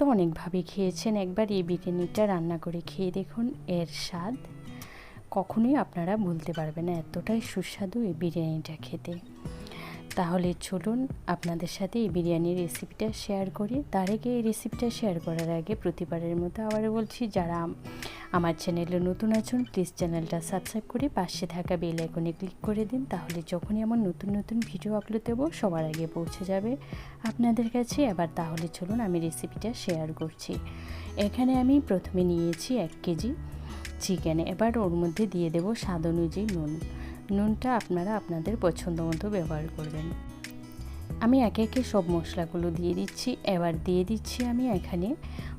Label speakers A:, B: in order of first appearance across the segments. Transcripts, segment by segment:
A: তো অনেকভাবে খেয়েছেন, একবার এই বিরিয়ানিটা রান্না করে খেয়ে দেখুন, এর স্বাদ কখনোই আপনারা ভুলতে পারবেন না। এতটাই সুস্বাদু এই বিরিয়ানিটা খেতে। তাহলে চলুন আপনাদের সাথে এই বিরিয়ানির রেসিপিটা শেয়ার করি। তার আগে এই রেসিপিটা শেয়ার করার আগে প্রতিবারের মতো আবারও বলছি, যারা আমার চ্যানেলে নতুন আছেন প্লিজ চ্যানেলটা সাবস্ক্রাইব করে পাশে থাকা বেল আইকনে ক্লিক করে দিন। তাহলে যখনই আমার নতুন নতুন ভিডিও আপলোড দেবো সবার আগে পৌঁছে যাবে আপনাদের কাছে। এবার তাহলে চলুন আমি রেসিপিটা শেয়ার করছি। এখানে আমি প্রথমে নিয়েছি 1 কেজি চিকেন। এবার ওর মধ্যে দিয়ে দেব স্বাদ অনুযায়ী নুনটা আপনারা আপনাদের পছন্দ মতো ব্যবহার করবেন। আমি একে একে সব মশলাগুলো দিয়ে দিচ্ছি। এবার দিয়ে দিচ্ছি আমি এখানে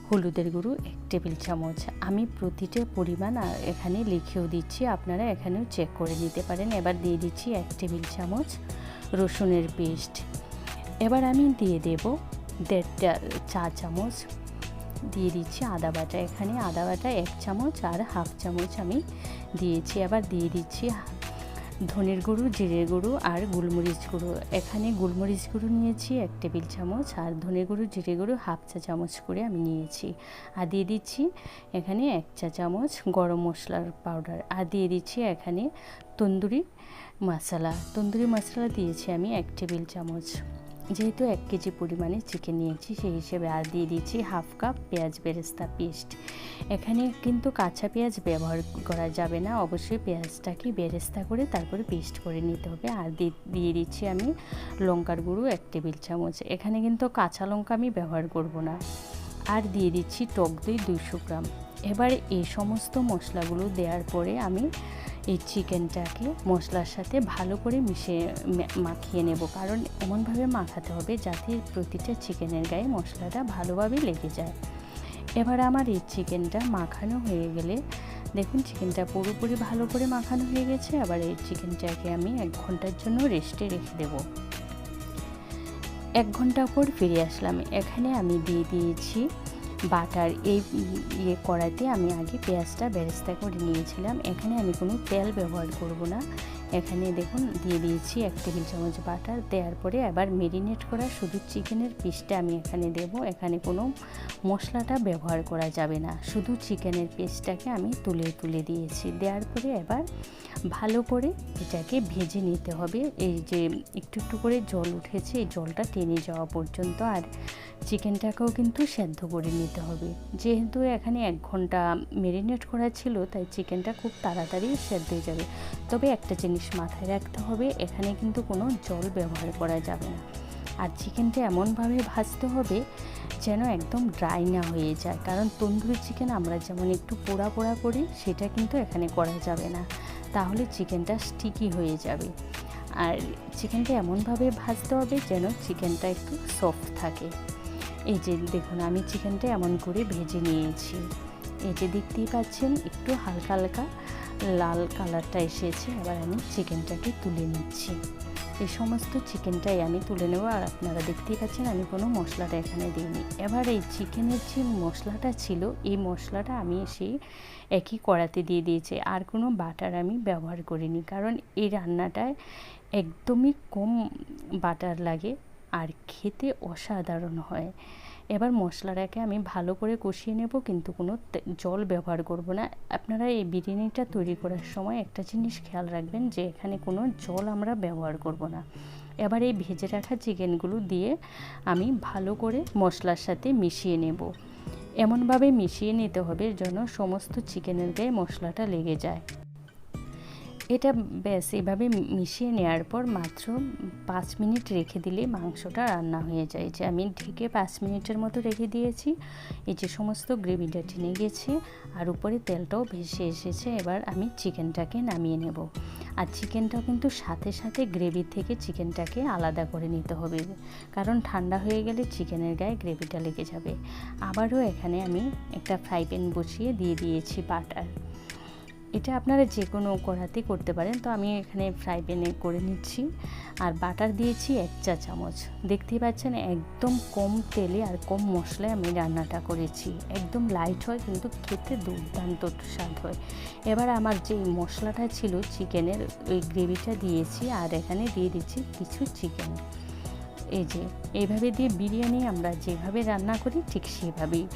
A: হলুদের গুঁড়ো 1 টেবিল চামচ। আমি প্রতিটা পরিমাণ আর এখানে লিখেও দিচ্ছি, আপনারা এখানেও চেক করে নিতে পারেন। এবার দিয়ে দিচ্ছি 1 টেবিল চামচ রসুনের পেস্ট। এবার আমি দিয়ে দেব 1.5 চা চামচ দিয়ে দিচ্ছি আদা বাটা। এখানে আদা বাটা 1 চামচ আর হাফ চামচ আমি দিয়েছি। এবার দিয়ে দিচ্ছি ধনের গুঁড়ো, জিরের গুঁড়ো আর গোলমরিচ গুঁড়ো। এখানে গোলমরিচ গুঁড়ো নিয়েছি 1 টেবিল চামচ আর ধনের গুঁড়ো, জিরে গুঁড়ো হাফ চা চামচ করে আমি নিয়েছি। আর দিয়ে দিচ্ছি এখানে 1 চা চামচ গরম মশলার পাউডার। আর দিয়ে দিচ্ছি এখানে তন্দুরি মশলা দিয়েছি আমি 1 টেবিল চামচ, যেহেতু 1 কেজি পরিমাণে চিকেন নিয়েছি সেই হিসেবে। আর দিয়ে দিচ্ছি হাফ কাপ পেঁয়াজ বেরেস্তা পেস্ট। এখানে কিন্তু কাঁচা পেঁয়াজ ব্যবহার করা যাবে না, অবশ্যই পেঁয়াজটাকে বেরেস্তা করে তারপরে পেস্ট করে নিতে হবে। আর দিয়ে দিচ্ছি আমি লঙ্কার গুঁড়ো 1 টেবিল চামচ। এখানে কিন্তু কাঁচা লঙ্কা আমি ব্যবহার করব না। আর দিয়ে দিচ্ছি টক দই 200 গ্রাম। এবার এই সমস্ত মশলাগুলো দেওয়ার পরে আমি এই চিকেনটাকে মশলার সাথে ভালো করে মাখিয়ে নেব, কারণ এমনভাবে মাখাতে হবে যাতে প্রতিটা চিকেনের গায়ে মশলাটা ভালোভাবে লেগে যায়। এবার আমার এই চিকেনটা মাখানো হয়ে গেলে দেখুন চিকেনটা পুরোপুরি ভালো করে মাখানো হয়ে গেছে। আবার এই চিকেনটাকে আমি 1 ঘন্টার জন্য রেস্টে রেখে দেব। 1 ঘন্টা পর ফিরে আসলাম। এখানে আমি দিয়ে দিয়েছি বাটার। এই কড়াইতে আমি আগে পেঁয়াজটা বেরেস্তা করে নিয়েছিলাম। এখানে আমি কোনো তেল ব্যবহার করব না। এখানে দেখুন দিয়ে দিয়েছি 1 টেবিল চামচ বাটার। দেওয়ার পরে এবার মেরিনেট করা শুধু চিকেনের পিসটা আমি এখানে দেব। এখানে কোনো মশলাটা ব্যবহার করা যাবে না, শুধু চিকেনের পিসটাকে আমি তুলে দিয়েছি। দেওয়ার পরে এবার ভালো করে এটাকে ভেজে নিতে হবে। এই যে একটু একটু করে জল উঠেছে, এই জলটা টেনে যাওয়া পর্যন্ত। আর চিকেনটাকেও কিন্তু সেদ্ধ করে নিতে হবে, যেহেতু এখানে 1 ঘন্টা মেরিনেট করা ছিল তাই চিকেনটা খুব তাড়াতাড়ি সেদ্ধ হয়ে যাবে। তবে একটা জিনিস মাথায় রাখতে হবে, এখানে কিন্তু কোনো জল ব্যবহার করা যাবে না। আর চিকেনটা এমনভাবে ভাজতে হবে যেন একদম ড্রাই না হয়ে যায়, কারণ তন্দুরি চিকেন আমরা যেমন একটু পোড়া পোড়া করি সেটা কিন্তু এখানে করা যাবে না, তাহলে চিকেনটা স্টিকি হয়ে যাবে। আর চিকেনটা এমনভাবে ভাজতে হবে যেন চিকেনটা একটু সফট থাকে। এই যে দেখুন আমি চিকেনটা এমন করে ভেজে নিয়েছি। এই যে দেখতেই পাচ্ছেন একটু হালকা হালকা লাল কালারটা এসেছে। এবার আমি চিকেনটাকে তুলে নিচ্ছি। এই সমস্ত চিকেনটাই আমি তুলে নেব। আর আপনারা দেখতেই পাচ্ছেন আমি কোনো মশলাটা এখানে দিইনি। এবার এই চিকেনের যে মশলাটা ছিল এই মশলাটা আমি সেই একই কড়াতে দিয়ে দিয়েছি। আর কোনো বাটার আমি ব্যবহার করিনি, কারণ এই রান্নাটায় একদমই কম বাটার লাগে আর খেতে অসাধারণ হয়। এবার মশলাটাকে আমি ভালো করে কষিয়ে নেব, কিন্তু কোনো জল ব্যবহার করব না। আপনারা এই বিরিয়ানিটা তৈরি করার সময় একটা জিনিস খেয়াল রাখবেন যে এখানে কোনো জল আমরা ব্যবহার করব না। এবার এই ভেজে রাখা চিকেনগুলো দিয়ে আমি ভালো করে মশলার সাথে মিশিয়ে নেব। এমনভাবে মিশিয়ে নিতে হবে যেন সমস্ত চিকেনের গায়ে মশলাটা লেগে যায়। এটা ব্যাস এভাবে মিশিয়ে নেওয়ার পর মাত্র 5 মিনিট রেখে দিলে মাংসটা রান্না হয়ে যায়। যে আমি ঢেকে 5 মিনিটের মতো রেখে দিয়েছি। এই যে সমস্ত গ্রেভিটা টেনে গেছে আর উপরে তেলটাও ভেসে এসেছে। এবার আমি চিকেনটাকে নামিয়ে নেব। আর চিকেনটাও কিন্তু সাথে সাথে গ্রেভি থেকে চিকেনটাকে আলাদা করে নিতে হবে, কারণ ঠান্ডা হয়ে গেলে চিকেনের গায়ে গ্রেভিটা লেগে যাবে। আবারও এখানে আমি একটা ফ্রাই প্যান বসিয়ে দিয়ে দিয়েছি বাটার। এটা আপনারা যে কোনো কড়াতে করতে পারেন, তো আমি এখানে ফ্রাই প্যানে করে নিচ্ছি। আর বাটার দিয়েছি 1 চা চামচ। দেখতেই পাচ্ছেন একদম কম তেলে আর কম মশলায় আমি রান্নাটা করেছি। একদম লাইট হয় কিন্তু খেতে দুর্দান্ত স্বাদ হয়। এবার আমার যে মশলাটা ছিল চিকেনের ওই গ্রেভিটা দিয়েছি আর এখানে দিয়ে দিচ্ছি কিছু চিকেন। এই যে এইভাবে দিয়ে বিরিয়ানি আমরা যেভাবে রান্না করি ঠিক সেভাবেই।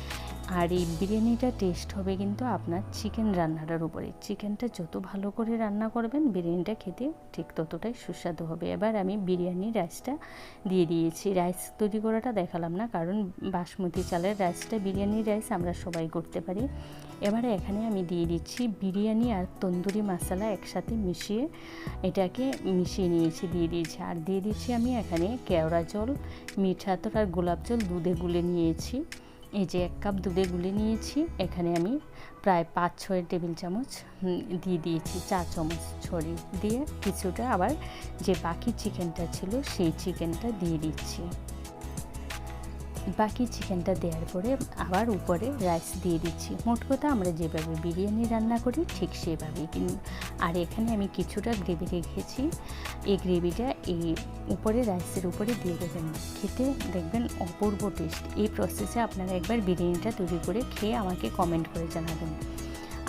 A: আর এই বিরিয়ানিটা টেস্ট হবে কিন্তু আপনার চিকেন রান্নাটার উপরে। চিকেনটা যত ভালো করে রান্না করবেন বিরিয়ানিটা খেতে ঠিক ততটাই সুস্বাদু হবে। এবার আমি বিরিয়ানি রাইসটা দিয়ে দিয়েছি। রাইস তৈরি করাটা দেখালাম না, কারণ বাসমতি চালের রাইসটা বিরিয়ানি রাইস আমরা সবাই করতে পারি। এবারে এখানে আমি দিয়ে দিচ্ছি বিরিয়ানি আর তন্দুরি মশলা একসাথে মিশিয়ে এটাকে মিশিয়ে নিয়েছি, দিয়ে দিয়েছি। আর দিয়ে দিচ্ছি আমি এখানে কেওড়া জল, মিঠা আতর আর গোলাপ জল দুধে গুলে নিয়েছি। এই যে 1 কাপ দুধে গুলে নিয়েছি। এখানে আমি প্রায় 5-6 টেবিল চামচ দিয়ে দিয়েছি, 4 চামচ ছড়িয়ে দিয়ে কিছুটা আবার যে বাকি চিকেনটা ছিল সেই চিকেনটা দিয়ে দিচ্ছি। বাকি চিকেনটা দেওয়ার পরে আবার উপরে রাইস দিয়ে দিচ্ছি। মোট কথা আমরা যেভাবে বিরিয়ানি রান্না করি ঠিক সেভাবেই। আর এখানে আমি কিছুটা গ্রেভি রেখেছি, এই গ্রেভিটা এই উপরে রাইসের উপরে দিয়ে দেবেন। খেতে দেখবেন অপূর্ব টেস্ট। এই প্রসেসে আপনারা একবার বিরিয়ানিটা তৈরি করে খেয়ে আমাকে কমেন্ট করে জানাবেন।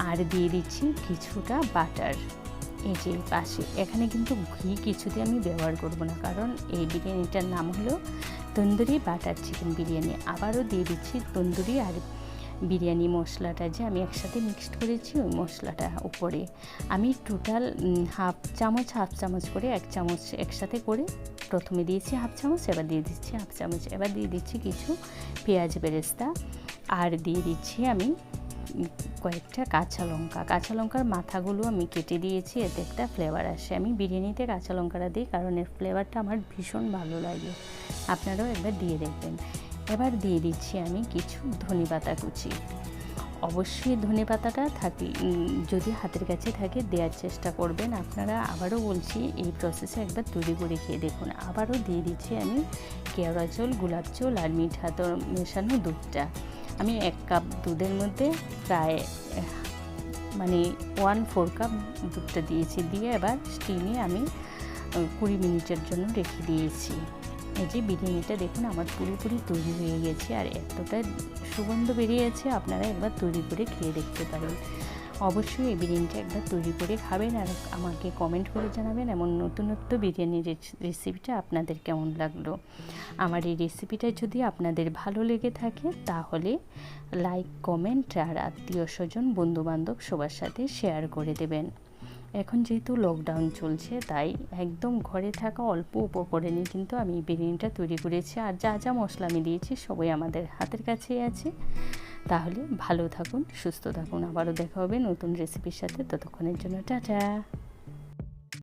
A: আর দিয়ে দিচ্ছি কিছুটা বাটার। এই যে পাশে এখানে কিন্তু ঘি কিছুতে আমি ব্যবহার করব না, কারণ এই বিরিয়ানিটার নাম হলো তন্দুরি বাটার চিকেন বিরিয়ানি। আবারও দিয়ে দিচ্ছি তন্দুরি আর বিরিয়ানি মশলাটা যে আমি একসাথে মিক্সড করেছি ওই মশলাটা উপরে। আমি টোটাল হাফ চামচ করে 1 চামচ একসাথে করে প্রথমে দিয়েছি হাফ চামচ, এবার দিয়ে দিচ্ছি হাফ চামচ। এবার দিয়ে দিচ্ছি কিছু পেঁয়াজ বেরেস্তা আর দিয়ে দিচ্ছি আমি কয়েকটা কাঁচা লঙ্কার মাথাগুলো আমি কেটে দিয়েছি, এতে একটা ফ্লেভার আসে। আমি বিরিয়ানিতে কাঁচা লঙ্কাটা দিই কারণ এর ফ্লেভারটা আমার ভীষণ ভালো লাগে, আপনারাও একবার দিয়ে দেখবেন। এবার দিয়ে দিচ্ছি আমি কিছু ধনেপাতা কুচি। অবশ্যই ধনেপাতাটা যদি হাতের কাছে থাকে দেওয়ার চেষ্টা করবেন আপনারা। আবারও বলছি এই প্রসেসে একবার তৈরি করে খেয়ে দেখুন। আবারও দিয়ে দিচ্ছি আমি কেওড়া জল, গোলাপ জল আর মিঠা আতর মেশানো দুধটা। আমি 1 কাপ দুধের মধ্যে প্রায় 1/4 কাপ দুধটা দিয়েছি, দিয়ে এবার স্টিমে আমি 20 মিনিটের জন্য রেখে দিয়েছি। এই যে বিরিয়ানিটা দেখুন আমার পুরোপুরি তৈরি হয়ে গেছে আর এতটা সুগন্ধ বেরিয়েছে, আপনারা একবার তৈরি করে খেয়ে দেখতে পারেন। অবশ্যই এই বিরিয়ানিটা একবার তৈরি করে খাবেন আর আমাকে কমেন্ট করে জানাবেন এমন নতুনত্ব বিরিয়ানির রেসিপিটা আপনাদের কেমন লাগলো। আমার এই রেসিপিটা যদি আপনাদের ভালো লেগে থাকে তাহলে লাইক, কমেন্ট আর আত্মীয় স্বজন, বন্ধুবান্ধব সবার সাথে শেয়ার করে দেবেন। এখন যেহেতু লকডাউন চলছে তাই একদম ঘরে থাকা অল্প উপকরণে কিন্তু আমি বিরিয়ানিটা তৈরি করেছি। আর যা যা মশলা আমি দিয়েছি সবই আমাদের হাতের কাছেই আছে। তাহলে ভালো থাকুন, সুস্থ থাকুন। আবারও দেখা হবে নতুন রেসিপির সাথে। ততক্ষণের জন্য টাটা।